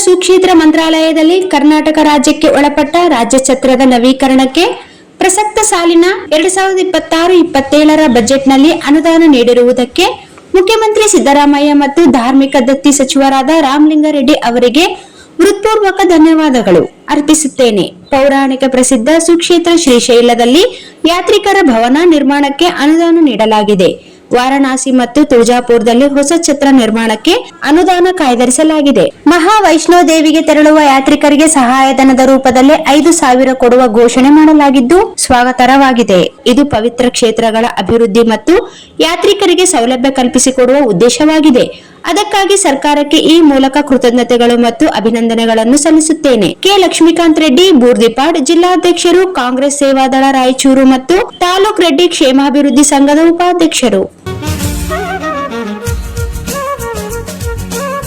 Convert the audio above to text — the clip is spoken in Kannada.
ಸುಕ್ಷೇತ್ರ ಮಂತ್ರಾಲಯದಲ್ಲಿ ಕರ್ನಾಟಕ ರಾಜ್ಯಕ್ಕೆ ಒಳಪಟ್ಟ ರಾಜ್ಯ ಛತ್ರದ ನವೀಕರಣಕ್ಕೆ ಪ್ರಸಕ್ತ ಸಾಲಿನ 2026-27ರ ಬಜೆಟ್ನಲ್ಲಿ ಅನುದಾನ ನೀಡಿರುವುದಕ್ಕೆ ಮುಖ್ಯಮಂತ್ರಿ ಸಿದ್ದರಾಮಯ್ಯ ಮತ್ತು ಧಾರ್ಮಿಕ ದತ್ತಿ ಸಚಿವರಾದ ರಾಮಲಿಂಗಾರೆಡ್ಡಿ ಅವರಿಗೆ ಹೃತ್ಪೂರ್ವಕ ಧನ್ಯವಾದಗಳು ಅರ್ಪಿಸುತ್ತೇನೆ. ಪೌರಾಣಿಕ ಪ್ರಸಿದ್ಧ ಸುಕ್ಷೇತ್ರ ಶ್ರೀಶೈಲದಲ್ಲಿ ಯಾತ್ರಿಕರ ಭವನ ನಿರ್ಮಾಣಕ್ಕೆ ಅನುದಾನ ನೀಡಲಾಗಿದೆ. ವಾರಣಾಸಿ ಮತ್ತು ತುಳಜಾಪುರದಲ್ಲಿ ಹೊಸ ಛತ್ರ ನಿರ್ಮಾಣಕ್ಕೆ ಅನುದಾನ ಕಾಯ್ದಿರಿಸಲಾಗಿದೆ. ಮಹಾವೈಷ್ಣೋ ದೇವಿಗೆ ತೆರಳುವ ಯಾತ್ರಿಕರಿಗೆ ಸಹಾಯಧನದ ರೂಪದಲ್ಲಿ 5,000 ಕೊಡುವ ಘೋಷಣೆ ಮಾಡಲಾಗಿದ್ದು ಸ್ವಾಗತಾರ್ಹವಾಗಿದೆ. ಇದು ಪವಿತ್ರ ಕ್ಷೇತ್ರಗಳ ಅಭಿವೃದ್ಧಿ ಮತ್ತು ಯಾತ್ರಿಕರಿಗೆ ಸೌಲಭ್ಯ ಕಲ್ಪಿಸಿಕೊಡುವ ಉದ್ದೇಶವಾಗಿದೆ. ಅದಕ್ಕಾಗಿ ಸರ್ಕಾರಕ್ಕೆ ಈ ಮೂಲಕ ಕೃತಜ್ಞತೆಗಳು ಮತ್ತು ಅಭಿನಂದನೆಗಳನ್ನು ಸಲ್ಲಿಸುತ್ತೇನೆ. ಕೆ ಲಕ್ಷ್ಮೀಕಾಂತ್ ರೆಡ್ಡಿ, ಬೂರ್ದಿಪಾಡ್ ಜಿಲ್ಲಾಧ್ಯಕ್ಷರು, ಕಾಂಗ್ರೆಸ್ ಸೇವಾದಳ ರಾಯಚೂರು ಮತ್ತು ತಾಲೂಕ್ ರೆಡ್ಡಿ ಕ್ಷೇಮಾಭಿವೃದ್ಧಿ ಸಂಘದ ಉಪಾಧ್ಯಕ್ಷರು.